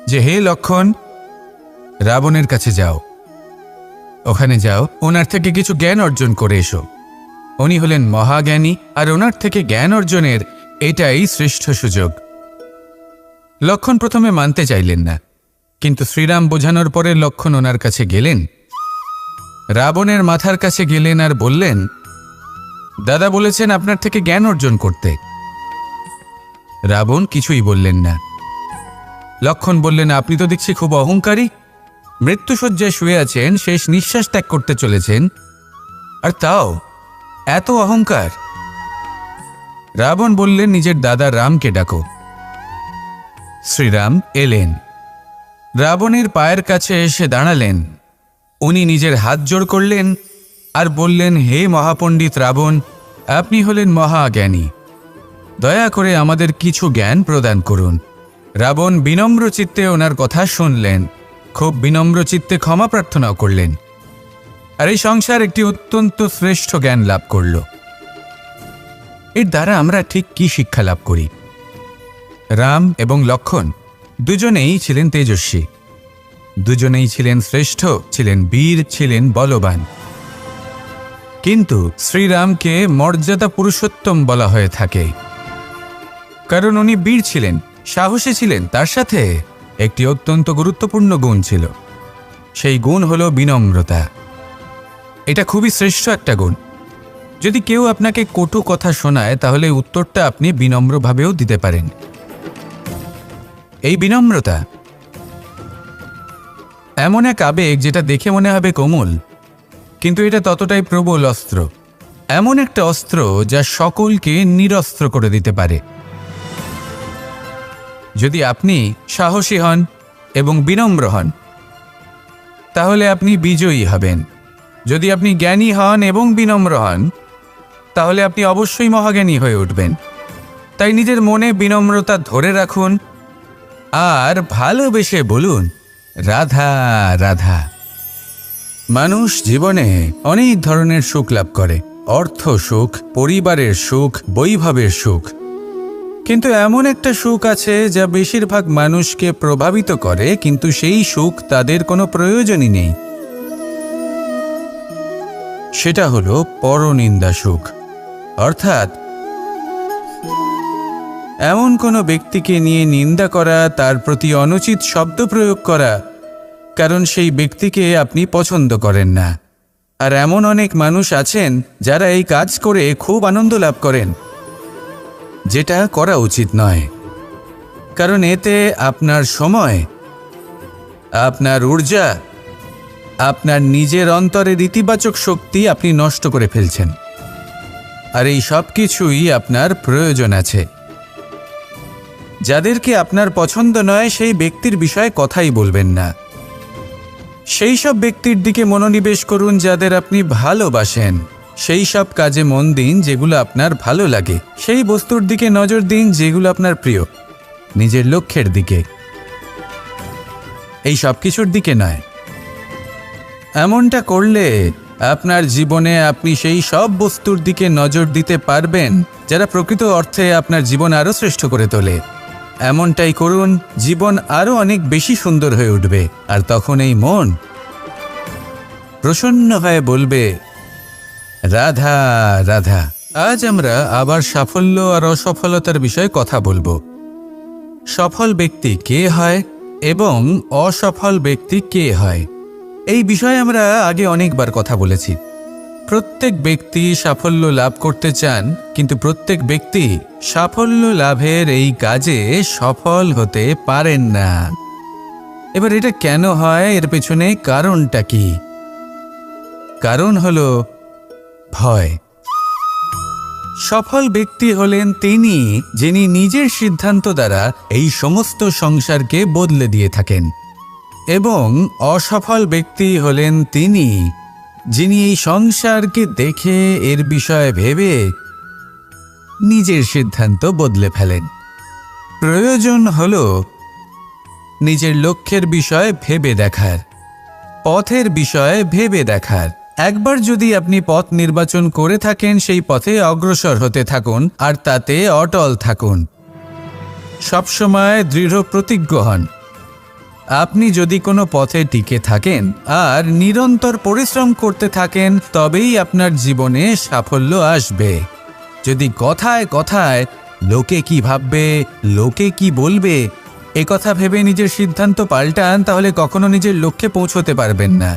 যে, হে লক্ষ্মণ, রাবণের কাছে যাও, ওখানে যাও, ওনার থেকে কিছু জ্ঞান অর্জন করে এসো। উনি হলেন মহাজ্ঞানী, আর ওনার থেকে জ্ঞান অর্জনের এটাই শ্রেষ্ঠ সুযোগ। লক্ষ্মণ প্রথমে মানতে চাইলেন না, কিন্তু শ্রীরাম বোঝানোর পরে লক্ষ্মণ ওনার কাছে গেলেন, রাবণের মাথার কাছে গেলেন আর বললেন, দাদা বলেছেন আপনার থেকে জ্ঞান অর্জন করতে। রাবণ কিছুই বললেন না। লক্ষ্মণ বললেন, আপনি তো দেখছি খুব অহংকারী, মৃত্যুশয্যায় শুয়ে আছেন, শেষ নিঃশ্বাস ত্যাগ করতে চলেছেন, আর তাও এত অহংকার। রাবণ বললেন, নিজের দাদা রামকে ডাকো। শ্রীরাম এলেন, রাবণের পায়ের কাছে এসে দাঁড়ালেন। উনি নিজের হাত জোড় করলেন আর বললেন, হে মহাপণ্ডিত রাবণ, আপনি হলেন মহাজ্ঞানী, দয়া করে আমাদের কিছু জ্ঞান প্রদান করুন। রাবণ বিনম্র চিত্তে ওনার কথা শুনলেন, খুব বিনম্র চিত্তে ক্ষমা প্রার্থনাও করলেন, আর এই সংসার একটি অত্যন্ত শ্রেষ্ঠ জ্ঞান লাভ করল। এর দ্বারা আমরা ঠিক কি শিক্ষা লাভ করি? রাম এবং লক্ষ্মণ দুজনেই ছিলেন তেজস্বী, দুজনেই ছিলেন শ্রেষ্ঠ, ছিলেন বীর, ছিলেন বলবান। কিন্তু শ্রীরামকে মর্যাদা পুরুষোত্তম বলা হয়ে থাকে, কারণ উনি বীর ছিলেন, সাহসী ছিলেন। তার সাথে একটি অত্যন্ত গুরুত্বপূর্ণ গুণ ছিল, সেই গুণ হলো বিনম্রতা। এটা খুবই শ্রেষ্ঠ একটা গুণ। যদি কেউ আপনাকে কটু কথা শোনায়, তাহলে উত্তরটা আপনি বিনম্রভাবেও দিতে পারেন। এই বিনম্রতা এমন এক আবেগ, যেটা দেখে মনে হবে কোমল, কিন্তু এটা ততটাই প্রবল অস্ত্র। এমন একটা অস্ত্র যা সকলকে নিরস্ত্র করে দিতে পারে। যদি আপনি সাহসী হন এবং বিনম্র হন, তাহলে আপনি বিজয়ী হবেন। যদি আপনি জ্ঞানী হন এবং বিনম্র হন, তাহলে আপনি অবশ্যই মহাজ্ঞানী হয়ে উঠবেন। তাই নিজের মনে বিনম্রতা ধরে রাখুন আর ভালোবেসে বলুন, রাধা রাধা। মানুষ জীবনে অনেক ধরনের সুখ লাভ করে, অর্থ সুখ, পরিবারের সুখ, বৈভবের সুখ। কিন্তু এমন একটা সুখ আছে যা বেশিরভাগ মানুষকে প্রভাবিত করে, কিন্তু সেই সুখ তাদের কোনো প্রয়োজনই নেই। সেটা হলো পরনিন্দা সুখ। অর্থাৎ এমন কোনো ব্যক্তিকে নিয়ে নিন্দা করা, তার প্রতি অনুচিত শব্দ প্রয়োগ করা, কারণ সেই ব্যক্তিকে আপনি পছন্দ করেন না। আর এমন অনেক মানুষ আছেন যারা এই কাজ করে খুব আনন্দ লাভ করেন, যেটা করা উচিত নয়। কারণ এতে আপনার সময়, আপনার ঊর্জা, আপনার নিজের অন্তরের ইতিবাচক শক্তি আপনি নষ্ট করে ফেলছেন। আর এই সব কিছুই আপনার প্রয়োজন আছে। যাদেরকে আপনার পছন্দ নয়, সেই ব্যক্তির বিষয়ে কথাই বলবেন না। সেই সব ব্যক্তির দিকে মনোনিবেশ করুন যাদের আপনি ভালোবাসেন। সেই সব কাজে মন দিন যেগুলো আপনার ভালো লাগে। সেই বস্তুর দিকে নজর দিন যেগুলো আপনার প্রিয়, নিজের লক্ষ্যের দিকে, এই সব কিছুর দিকে নয়। এমনটা করলে আপনার জীবনে আপনি সেই সব বস্তুর দিকে নজর দিতে পারবেন যারা প্রকৃত অর্থে আপনার জীবন আরও শ্রেষ্ঠ করে তোলে। এমনটাই করুন, জীবন আরও অনেক বেশি সুন্দর হয়ে উঠবে। আর তখন এই মন প্রসন্ন হয়ে বলবে, রাধা রাধা। আজ আমরা আবার সাফল্য আর অসফলতার বিষয়ে কথা বলবো। সফল ব্যক্তি কে হয় এবং অসফল ব্যক্তি কে হয়, এই বিষয়ে আমরা আগে অনেকবার কথা বলেছি। প্রত্যেক ব্যক্তি সাফল্য লাভ করতে চান, কিন্তু প্রত্যেক ব্যক্তি সাফল্য লাভের এই কাজে সফল হতে পারেন না। এবার এটা কেন হয়, এর পেছনে কারণটা কি? কারণ হলো ভয়। সফল ব্যক্তি হলেন তিনি যিনি নিজের সিদ্ধান্ত দ্বারা এই সমস্ত সংসারকে বদলে দিয়ে থাকেন, এবং অসফল ব্যক্তি হলেন তিনি যিনি এই সংসারকে দেখে এর বিষয়ে ভেবে নিজের সিদ্ধান্ত বদলে ফেলেন। প্রয়োজন হল নিজের লক্ষ্যের বিষয়ে ভেবে দেখার, পথের বিষয়ে ভেবে দেখার। একবার যদি আপনি পথ নির্বাচন করে থাকেন, সেই পথে অগ্রসর হতে থাকুন আর তাতে অটল থাকুন। সবসময় দৃঢ় প্রতিজ্ঞ হন। আপনি যদি কোনো পথে টিকে থাকেন আর নিরন্তর পরিশ্রম করতে থাকেন, তবেই আপনার জীবনে সাফল্য আসবে। যদি কথায় কথায় লোকে কি ভাববে, লোকে কি বলবে, একথা ভেবে নিজের সিদ্ধান্ত পাল্টান, তাহলে কখনো নিজের লক্ষ্যে পৌঁছতে পারবেন না।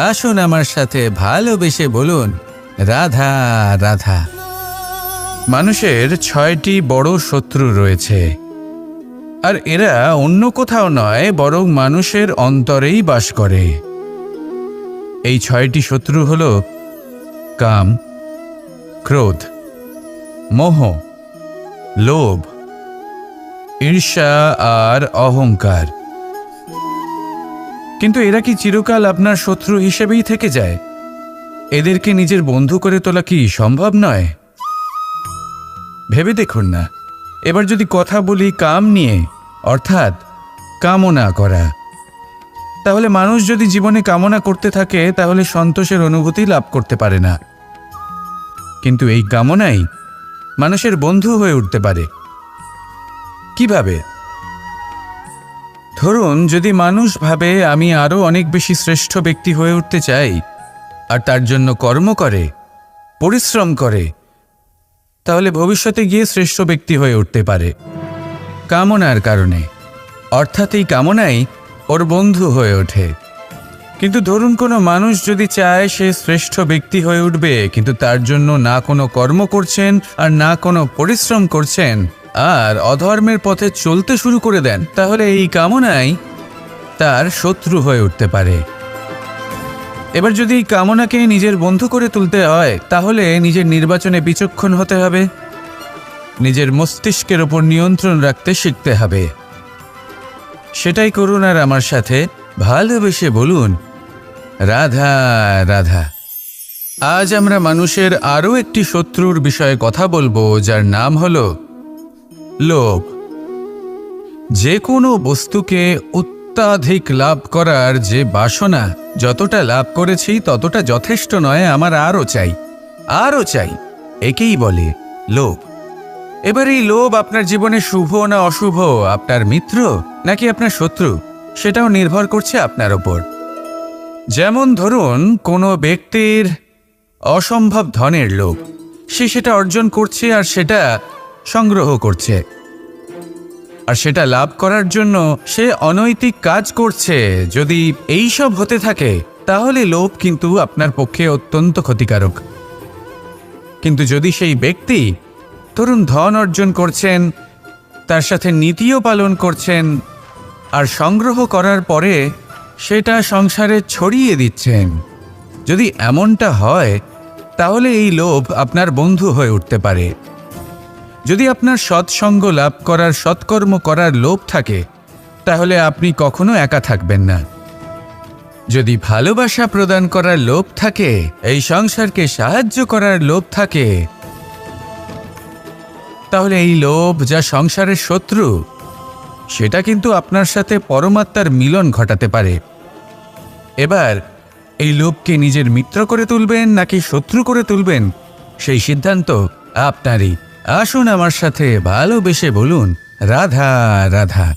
আসুন আমার সাথে ভালোবেসে বলুন, রাধা রাধা। মানুষের 6টি বড় শত্রু রয়েছে, আর এরা অন্য কোথাও নয়, বরং মানুষের অন্তরেই বাস করে। এই 6টি শত্রু হল কাম, ক্রোধ, মোহ, লোভ, ঈর্ষা আর অহংকার। কিন্তু এরা কি চিরকাল আপনার শত্রু হিসেবেই থেকে যায়? এদেরকে নিজের বন্ধু করে তোলা কি সম্ভব নয়? ভেবে দেখুন না। এবার যদি কথা বলি কাম নিয়ে, অর্থাৎ কামনা করা, তাহলে মানুষ যদি জীবনে কামনা করতে থাকে তাহলে সন্তোষের অনুভূতি লাভ করতে পারে না। কিন্তু এই কামনাই মানুষের বন্ধু হয়ে উঠতে পারে। কিভাবে? ধরুন, যদি মানুষ ভাবে আমি আরও অনেক বেশি শ্রেষ্ঠ ব্যক্তি হয়ে উঠতে চাই, আর তার জন্য কর্ম করে, পরিশ্রম করে, তাহলে ভবিষ্যতে গিয়ে শ্রেষ্ঠ ব্যক্তি হয়ে উঠতে পারে কামনার কারণে। অর্থাৎ এই কামনাই ওর বন্ধু হয়ে ওঠে। কিন্তু ধরুন, কোনো মানুষ যদি চায় সে শ্রেষ্ঠ ব্যক্তি হয়ে উঠবে, কিন্তু তার জন্য না কোনো কর্ম করছেন আর না কোনো পরিশ্রম করছেন, আর অধর্মের পথে চলতে শুরু করে দেন, তাহলে এই কামনাই তার শত্রু হয়ে উঠতে পারে। এবার যদি এই কামনাকে নিজের বন্ধু করে তুলতে হয়, তাহলে নিজের নির্বাচনে বিচক্ষণ হতে হবে, নিজের মস্তিষ্কের ওপর নিয়ন্ত্রণ রাখতে শিখতে হবে। সেটাই করুন আর আমার সাথে ভালোবেসে বলুন, রাধা রাধা। আজ আমরা মানুষের আরও একটি শত্রুর বিষয়ে কথা বলবো, যার নাম হলো লোভ। যে কোনো বস্তুকে অত্যাধিক লাভ করার যে বাসনা, যতটা লাভ করেছি ততটা যথেষ্ট নয়, আমার আরও চাই, আরও চাই, একেই বলে লোভ। এবার এই লোভ আপনার জীবনে শুভ না অশুভ, আপনার মিত্র নাকি আপনার শত্রু, সেটাও নির্ভর করছে আপনার ওপর। যেমন ধরুন, কোনো ব্যক্তির অসম্ভব ধনের লোভ, সে সেটা অর্জন করছে আর সেটা সংগ্রহ করছে, আর সেটা লাভ করার জন্য সে অনৈতিক কাজ করছে। যদি এই সব হতে থাকে, তাহলে লোভ কিন্তু আপনার পক্ষে অত্যন্ত ক্ষতিকারক। কিন্তু যদি সেই ব্যক্তি ধরুন ধন অর্জন করছেন, তার সাথে নীতিও পালন করছেন, আর সংগ্রহ করার পরে সেটা সংসারে ছড়িয়ে দিচ্ছেন, যদি এমনটা হয়, তাহলে এই লোভ আপনার বন্ধু হয়ে উঠতে পারে। যদি আপনার সৎসঙ্গ লাভ করার, সৎকর্ম করার লোভ থাকে, তাহলে আপনি কখনো একা থাকবেন না। যদি ভালোবাসা প্রদান করার লোভ থাকে, এই সংসারকে সাহায্য করার লোভ থাকে, তাহলে এই লোভ, যা সংসারের শত্রু, সেটা কিন্তু আপনার সাথে পরমাত্মার মিলন ঘটাতে পারে। এবার এই লোভকে নিজের মিত্র করে তুলবেন নাকি শত্রু করে তুলবেন, সেই সিদ্ধান্ত আপনারই। আসুন আমার সাথে, ভালোবেসে বলুন রাধা রাধা।